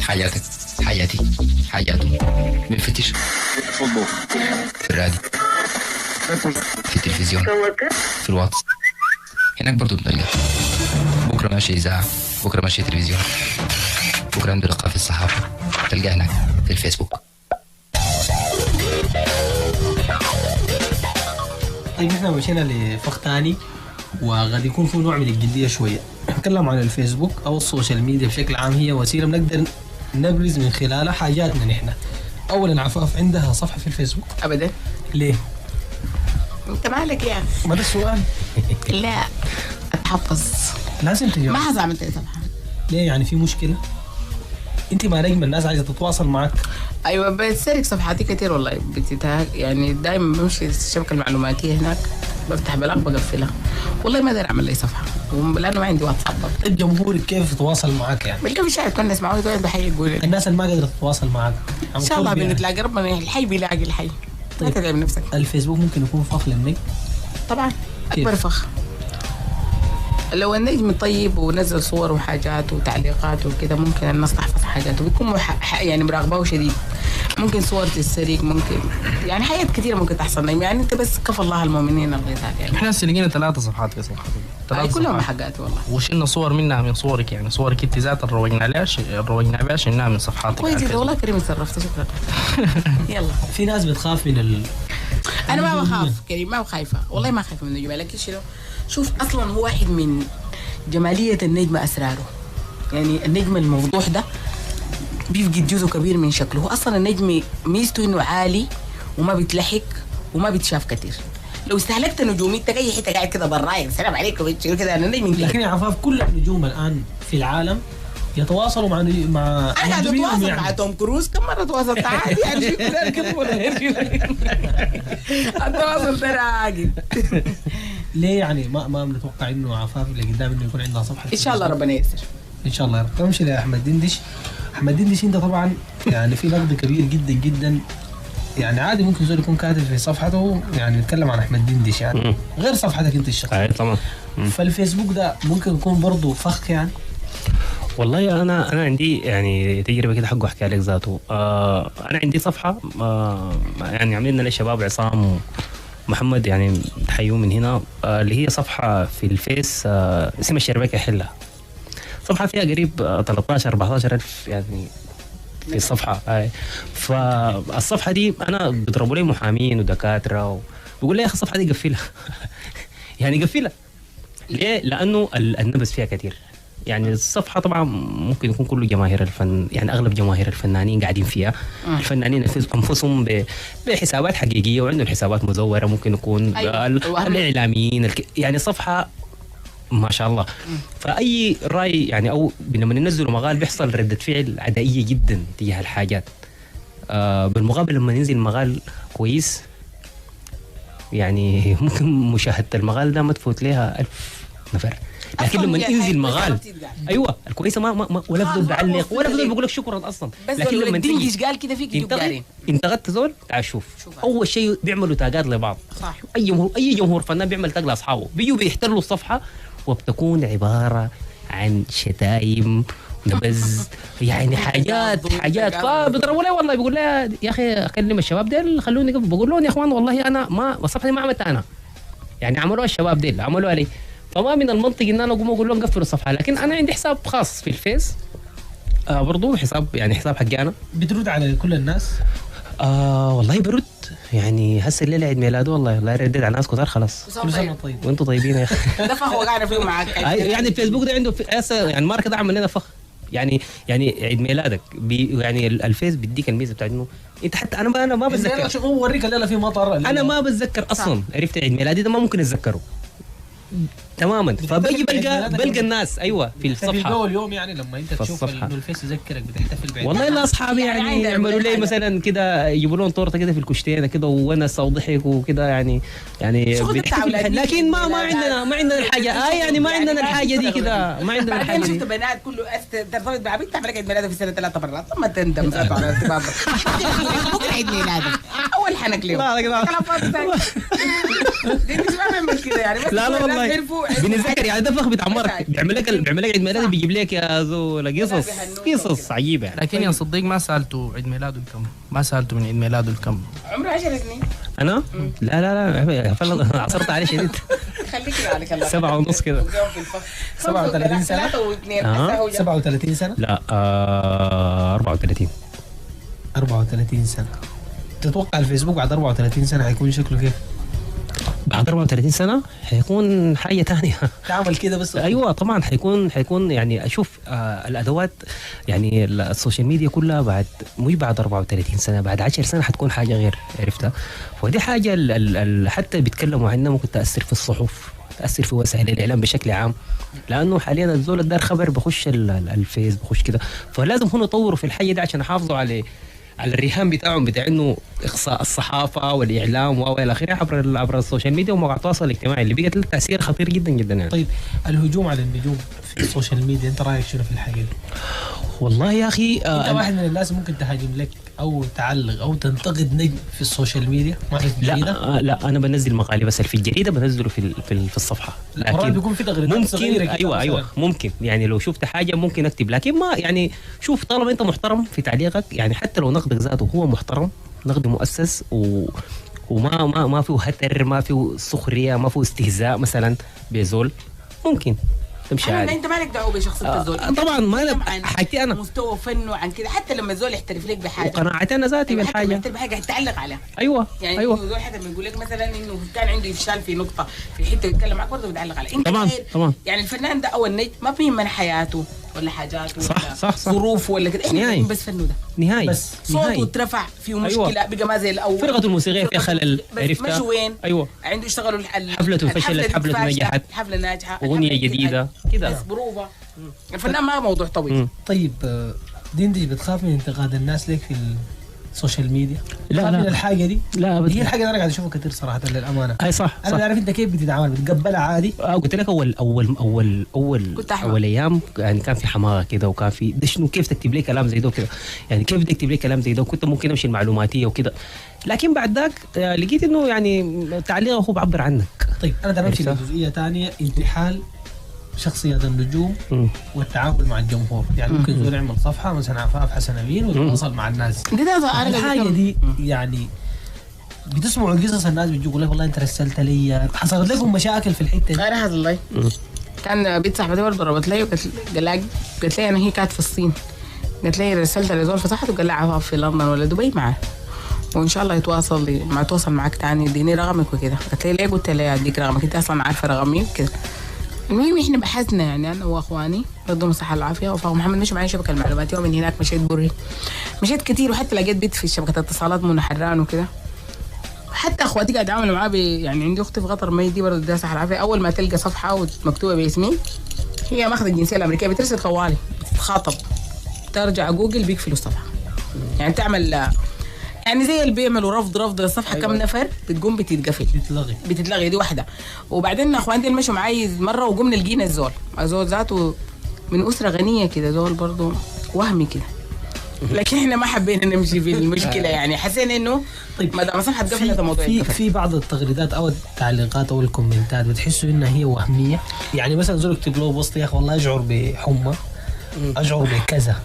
حياتك، حياتي، حياته. بنفتش في الراديو، في التلفزيون، في الواتس، هناك برضو بنلقى. بكرة ماشي إذاعة، بكرة ماشي تلفزيون، بكرة عنده لقاء في الصحافة، تلقاه هناك في الفيسبوك. طيب احنا مشينا لفخ تاني وقد يكون في نوع من الجدية شوية. نتكلم عن الفيسبوك أو السوشيال ميديا بشكل عام. هي وسيلة بنقدر نبرز من خلالها حاجاتنا نحن. أولا عفاف عندها صفحة في الفيسبوك؟ أبدا. ليه؟ أنت مالك يا أخي؟ ما ده السؤال. لا أتحفظ، لازم تجاوب. ما حصل عملت صفحة. ليه يعني في مشكلة؟ أنت ما نجم الناس عايزة تتواصل معك. أيوة بتسرق صفحاتي كتير والله، يعني دائما بمشي الشبكة المعلوماتية هناك، بفتح بلاغ بقفلها والله ما أقدر أعمل لي صفحة لأنه ما عندي واتساب. الجمهور كيف يتواصل معك يعني؟ بلقى في شارع كنا نسمعوه يقول بحي يقول الناس اللي ما قدرت تتواصل معك إن شاء الله بنتلاقى، ربنا الحي بيلاقي الحي. ما تتعب نفسك. الفيسبوك ممكن يكون فخ للنجم؟ طبعا أكبر فخ. لو النجم طيب ونزل صور وحاجات وتعليقات وكده ممكن الناس تحفظ حاجات وبيكون يعني مراقبه شديد. ممكن صور تتسرق، ممكن يعني حاجات كثيره ممكن تحصل. يعني انت بس كفى الله المؤمنين الغيثات. يعني احنا لقينا 3 صفحات في صفحتي، كلهم حقاتي والله، وشلنا صور منها من صورك، يعني صورك انت ذات روجنا عليها شلناها من صفحاتك. كويس جدا والله كريم تصرفت، شكرا. يلا. في ناس بتخاف من انا ما بخاف كريم، ما خايفه والله، ما خايفه من النجوم. لكن شوف اصلا هو واحد من جماليه النجم اسراره. يعني النجم الموضوح ده بيفقد جزء كبير من شكله. هو اصلا النجم ميزته انه عالي وما بيتلحق وما بيتشاف كتير. لو استهلكت نجوميتك اي حته قاعد كده براي السلام عليكم كده انا نجم. لكن يا عفاف كل النجوم الان في العالم يتواصلوا مع انا اتواصل مع توم كروز كم مره تواصلت عادي يعني التواصل ترى عادي. ليه يعني ما بنتوقع انه عفاف اللي قدام انه يكون عندها صفحه؟ ان شاء الله ربنا ييسر ان شاء الله. نمشي لاحمد دندش. احمد دندش انت طبعا يعني في نقد كبير جدا جدا. يعني عادي ممكن زول يكون كاتب في صفحته يعني نتكلم عن احمد دندش يعني غير صفحتك انت الشخصيه. طبعا. فالفيسبوك ده ممكن يكون برضه فخ يعني. والله انا عندي يعني تجربه كده حقه احكي لك ذاته. انا عندي صفحه يعني عاملينها للشباب عصام ومحمد يعني تحيوا من هنا. اللي هي صفحه في الفيس اسمها الشربكه حلها. صفحه فيها قريب 13 14 الف يعني في الصفحه. فالصفحه دي انا بيضربوا لي محامين ودكاتره بيقول لي يا اخي الصفحه دي قفلها. يعني قفلها ليه؟ لانه النبس فيها كثير. يعني الصفحه طبعا ممكن يكون كله جماهير الفن، يعني اغلب جماهير الفنانين قاعدين فيها. الفنانين انفسهم بحسابات حقيقيه وعندهم حسابات مزوره ممكن يكون. أيوة. الاعلاميين يعني صفحه ما شاء الله. فاي راي يعني او لما ينزلوا مقال بيحصل رده فعل عدائيه جدا تجاه الحاجات. بالمقابل لما ينزل مقال كويس يعني ممكن مشاهده المقال ده ما تفوت لها 1000 نفر. لكن لما ينزل مغال ايوه الكويسه ما ولا بدل بعلق ولا بدل بقول لك شكرا اصلا. لكن لما تيجي قال كده فيك يبقى انتقدت زول تعال شوف اول شيء بيعملوا تاجات لبعض. صح. اي جمهور فنان بيعمل تاج لاصحابه بيجوا بيحتلوا الصفحه وبتكون عباره عن شتايم نبز يعني حاجات فبيضربوا لي والله. بيقول لي يا اخي اكلم الشباب ديل خلوني بقول لهم يا اخوان والله انا ما الصفحه دي ما عملتها انا يعني عملوها الشباب ديل عملوها لي. فما من المنطق ان انا اقوم اقول لهم قفلوا الصفحه. لكن انا عندي حساب خاص في الفيس برضو حساب حقي انا. بترد على كل الناس؟ والله برد يعني هسه الليله عيد ميلاده والله رديت على ناس كثار خلاص. كل سنه طيب وانتم طيبين يا اخي. ده فخ وقعنا فيه معاك. يعني الفيسبوك ده عنده يعني الماركه ده عمل لنا فخ يعني عيد ميلادك يعني الفيس بيديك الميزه بتاعت انه انت حتى انا ما بتذكر. شوف هو وريك الليله في مطر. انا ما بتذكر اصلا. عرفت عيد ميلادي ده ما ممكن اتذكره تماما. فبيجي بلقى الناس ايوه في الصفحه في اول يوم يعني لما انت تشوف انه الفيس يذكرك بتحتفل بعيد. والله لا اصحابي يعني يعملوا لي مثلا كده يجيبوا لهم تورته كده في الكشتينه كده ونس وضحك وكده يعني لكن ما عندنا الحاجه يعني ما عندنا الحاجه دي كده ما عندنا الحاجه دي. شفت بنات كله ترتبط مع بنت تعمل عيد ميلادها في سنه 3 مرات لما تندم على ارتباطك. بكره عيد ميلادك اول حنك اليوم. دي مش بعمل كده يعني. بس لا والله بنتذكر يعني ده فخ بيتعمرك، بيعمل لك عيد ميلاد بيجيب لك يا زول قصص عجيبه يعني. لكن يا صديق ما سالته عيد ميلاده الكم، ما سالته من عيد ميلاده الكم. عمره 10 سنين. انا لا فعلا عصرت عليه شديد. خليك عليك الله 7.5 كده. 37 سنه. 37 سنه. لا 34. 34 سنه. تتوقع الفيسبوك بعد 34 سنه حيكون شكله كيف؟ بعد 34 سنة حيكون حاجة تانية. تعمل كده بس. أيوة طبعا حيكون يعني أشوف الأدوات يعني السوشيال ميديا كلها بعد مش بعد 34 سنة، بعد 10 سنة حتكون حاجة غير، عرفتها؟ ودي حاجة حتى بيتكلموا عنها ممكن تأثر في الصحف، تأثر في وسائل الإعلام بشكل عام، لأنه حاليا الزول الدار خبر بخش الفيس بخش كده، فلازم هم يطوروا في الحاجة دي عشان يحافظوا على الرهان بتاعهم بتاع انه اخصاء الصحافه والاعلام والى اخره عبر السوشيال ميديا ومواقع التواصل الاجتماعي اللي بقت له تاثير خطير جدا جدا يعني. طيب الهجوم على النجوم في السوشيال ميديا انت رايك شنو في الحاجه دي؟ والله يا اخي انت واحد من الناس ممكن تهاجم لك او تعلق او تنتقد نجم في السوشيال ميديا ما في الجريده؟ لا انا بنزل مقالي بس في الجريده بنزله في الصفحه، لكن بيكون في تغريدات صغيره. ايوه ممكن يعني لو شفت حاجه ممكن اكتب، لكن ما يعني شوف طالما انت محترم في تعليقك يعني حتى لو نقدك ذاته هو محترم، نقد مؤسس وما فيه هتر، ما فيه سخريه، ما فيه استهزاء مثلا بزول، ممكن تمشي عادي. انت مالك دعوه بشخصيه الزول. طبعا ما حكي انا مستوى فنه عن كده، حتى لما الزول يحترف لك بحاجه وقناعتي انا ذاتي بالحاجه، يحترف بحاجه تعلق عليها. ايوه يعني ايوه الزول حتى لما يقول لك مثلا انه كان عنده افشال في نقطه في حته يتكلم معك برضه بتعلق عليها. طبعا يعني الفنان ده او النجم ما بيهمنا حياته ولا حاجاته صح ظروفه ولا كده، احنا بس فنه ده نهائي، بس صوته اترفع فيه مشكله بقى ما زي الاول، فرقته الموسيقيه فيها خلل، عرفتها؟ مش وين ايوه عنده يشتغلوا حفلته فشلت، حفلته نجحت، حفله ناجحه، اغنيه جديده كده، بس بروفه. الفنان ما موضوع طويل. طيب دي بتخاف من انتقاد الناس لك في السوشيال ميديا؟ لا من الحاجه دي؟ لا هي الحاجه اللي انا قاعد اشوفها كثير صراحه للامانه. اي صح انا بعرف انت كيف بتتعامل، بتقبلها عادي؟ قلت لك اول ايام يعني كان في حماقه كده وكان في ده شنو كيف تكتب لي كلام زي ده وكده، يعني كيف تكتب لي كلام زي ده، وكنت ممكن امشي المعلوماتيه وكده، لكن بعد ذاك لقيت انه يعني تعليقه هو بعبر عنك. طيب انا ده نمشي لجزئيه ثانيه، انتحال شخصيات النجوم والتعامل مع الجمهور، يعني ممكن زول يعمل صفحه مثلا عفاف حسن امين ويتواصل مع الناس. الحاجه دي يعني بتسمعوا قصص الناس بيجوا يقول لك والله انت رسلت لي، حصلت لكم مشاكل في الحته دي؟ غير هذا الله كان بنت صاحبتي برضه ضربت لي قالت لي انا هي كانت في الصين، قالت لي رسلت لزول في صحته وقال لها عفاف في لندن ولا دبي معاه وان شاء الله يتواصل معك تاني يديني رقمك وكده. قالت لي ليه؟ قلت لها اديك رقمك انت اصلا عارفه رقمي وكده. المهم احنا بحثنا يعني انا واخواني ربنا الصحه العافيه وفاق محمد مشوا معي شبكه المعلوماتيه، ومن هناك مشيت بري، مشيت كتير وحتى لقيت بيت في شبكه اتصالات منى حران وكده. حتى اخواتي قاعد يتعاملوا معاه يعني عندي اختي في قطر ما دي برضه الصحه العافيه، اول ما تلقى صفحه ومكتوبه باسمي هي ماخذه الجنسيه الامريكيه بترسل طوالي بتتخاطب، ترجع جوجل بيقفلوا الصفحه، يعني تعمل يعني زي اللي بيعملوا رفض للصفحه. أيوة. كم نفر بتقوم بتتقفل بتتلغي دي واحده. وبعدين اخواني اللي مشوا معي مره وقمنا لقينا الزول ذاته من اسره غنيه كده، زول برضه وهمي كده، لكن احنا ما حبينا نمشي في المشكله، يعني حسينا انه طيب ما دام الصفحه اتقفلت الموضوع في بعض التغريدات او التعليقات او الكومنتات بتحسوا انها هي وهميه، يعني مثلا زول يكتب له بوست يا اخي والله اشعر بحمى، اشعر بكذا،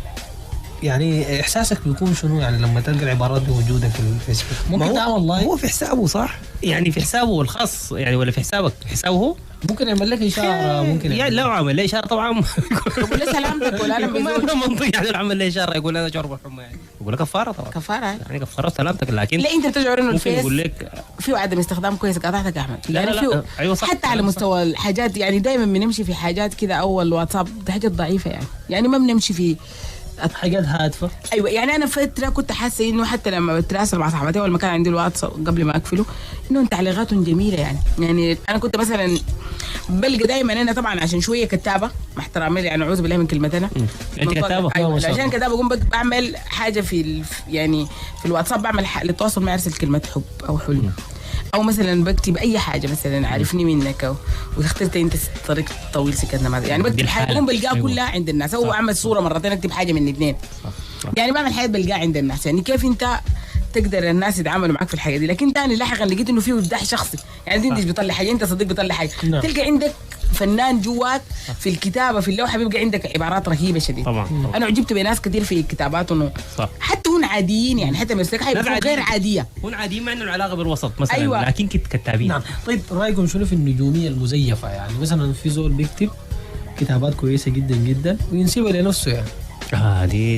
يعني احساسك بيكون شنو يعني لما تلقى العبارات دي موجوده في الفيسبوك؟ ممكن ده والله هو في حسابه صح، يعني في حسابه الخاص يعني ولا في حسابك حسابه هو ممكن يعمل لك اشاره، ممكن يعني لو عمل لي اشاره طبعا يقول لي سلامتك ولا انا ما منطقي يعني لو عمل لي اشاره يقول انا اشعر بحمى، يعني يقول لك كفاره طبعا، كفاره يعني كفاره سلامتك، لكن لا انت بتشعر انه الفيس يقول لك في عدم استخدام كويس. قاطعتك يا احمد يعني لا أيوة صح، حتى على مستوى الحاجات، يعني دائما بنمشي في حاجات كده اول واتساب ده حاجات ضعيفه، يعني ما بنمشي في حاجات هادفه. ايوه يعني انا فتره كنت حاسه انه حتى لما بتراسل مع صاحبتي اول ما كان عندي الواتس قبل ما اقفله انه تعليقاتهم جميله، يعني انا كنت مثلا بلقى دائما انا طبعا عشان شويه كتابه مع احترامي يعني اعوذ بالله من كلمتنا انت كتابه. أيوة عشان كتابه اقوم بعمل حاجه يعني في الواتساب بعمل للتواصل مع ارسل كلمه حب او حلم، او مثلا بكتب اي حاجه مثلا عارفني منك واخترت انت طريق طويل سكتنا ما يعني بكتب حاجه اقوم بلقاها كلها عند الناس، او اعمل صوره مرتين اكتب حاجه من اثنين، يعني بعمل حاجات بلقاها عند الناس. يعني كيف انت تقدر الناس يتعاملوا معك في الحاجه دي. لكن تاني لاحقا لقيت انه فيه ابداع شخصي، يعني انت بيطلع حاجه، انت صديق بيطلع حاجه، تلقى عندك فنان جواك في الكتابه في اللوحه، بيبقى عندك عبارات رهيبه شديد. طبعا. انا عجبت بناس كثير في كتاباتهم، حتى هم عاديين، يعني حتى مسك حاجه غير عاديه، هم عاديين ما عندهم علاقه بالوسط مثلا. أيوة. لكن كتابين. نعم. طيب رايكم شنو في النجوميه المزيفه؟ يعني مثلا في زول بيكتب كتابات كويسه جدا جدا وينسبها لنفسه يعني.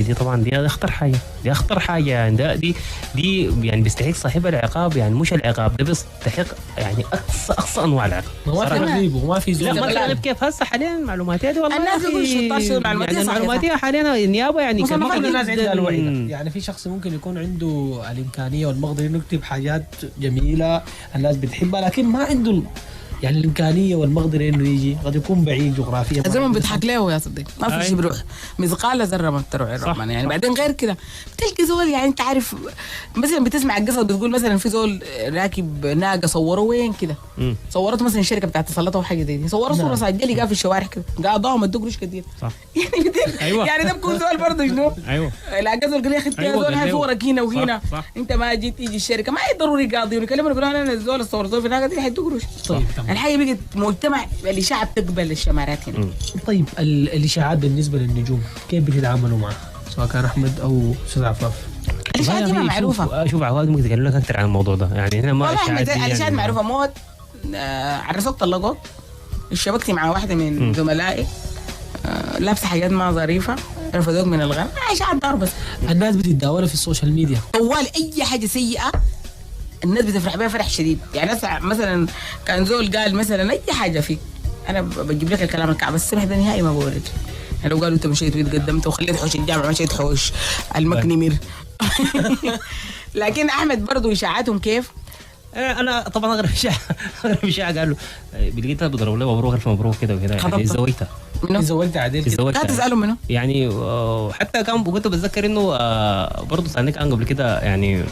دي طبعا دي اخطر حاجه، دي اخطر حاجه يعني. دي يعني بيستحق صاحبها العقاب، يعني مش العقاب ده بيستحق يعني اقصى انواع العقاب. ما في رغيب وما في زول. لا ما في رغيب. كيف هسه حاليا المعلوماتيه دي والله الناس بيقولوا 16 معلوماتيه يعني المعلوماتيه حاليا النيابه يعني كل الناس عندها الوعي ده. يعني في شخص ممكن يكون عنده الامكانيه والمقدره انه يكتب حاجات جميله الناس بتحبها، لكن ما عنده يعني الامكانيه والمقدره انه يجي، قد يكون بعيد جغرافيا. الزمن بيضحك له يا صديق، ما في شيء بيروح مثقال ذره ما بتروح الرحمن يعني. بعدين غير كده بتلقى زول، يعني انت عارف مثلا بتسمع القصه بتقول مثلا في زول راكب ناقه صوره وين كده، صورته مثلا الشركه بتاعت اتصالات او حاجه زي دي، صوروا صوره سجلي قاعد في الشوارع كده قاعد ضاعوا مدوق قروش كثير يعني أيوة. يعني ده بكون زول برضه شنو؟ ايوه لا قصدي قال يا اخي زول هاي صورك هنا وهنا، انت ما جيت تيجي الشركه ما هي ضروري قاضي يكلمنا يقولوا انا الزول الصور في الناقه دي حيدوق قروش. طيب الحقيقه بقت مجتمع الاشاعه بتقبل الشمارات هنا. طيب الاشاعات بالنسبه للنجوم كيف بتتعاملوا معها؟ سواء كان احمد او استاذ عفاف. الاشاعات دي معروفه. شوف عواد ممكن يتكلم لك اكثر عن الموضوع ده، يعني هنا ما اشاعات الاشاعات معروفه. موت عرسوك طلقوك، اشتبكتي مع واحده من زملائي لابسه حاجات ما ظريفه، رفضوك من الغنى، اشاعات ضار. بس الناس بتتداولها في السوشيال ميديا طوال اي حاجه سيئه الناس بتفرح بها فرح شديد. يعني مثلا كان زول قال مثلا اي حاجه فيك، انا بجيب لك الكلام الكعب، بس السمح ده نهائي ما بورد. يعني لو قالوا انت مشيت وتقدمت وخليت حوش الجامعه مشيت حوش المكنمر لكن احمد برضو اشاعاتهم كيف؟ انا طبعا اغرب اشاعه قال له بلقيتها بضرب له مبروك الف مبروك كده وكده، يعني زوجتها منو؟ زوجت عادل كده لا تسالوا منه يعني. حتى كان كنت بتذكر انه برضه سالني كان قبل كده يعني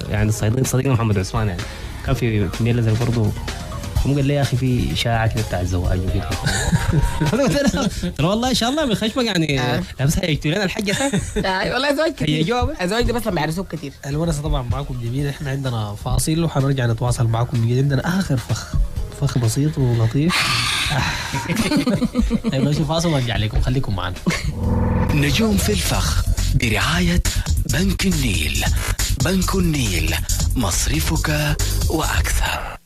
يعني صديقنا محمد عثمان يعني كان في نيل زي برضه، هم قال لي يا اخي في اشاعه كده بتاع الزواج وكده قلت له والله ان شاء الله من خشمك يعني بس هيجتوا لنا الحاجه والله زواج كثير. الزواج ده بس بيعرسوك كثير. الونسه طبعا معكم جميل. احنا عندنا فاصل وحنرجع نتواصل معكم من جديد. عندنا اخر فخ بسيط ولطيف. طيب نمشي فاصل ونرجع لكم، خليكم معنا. نجوم في الفخ برعاية بنك النيل. بنك النيل مصرفك وأكثر.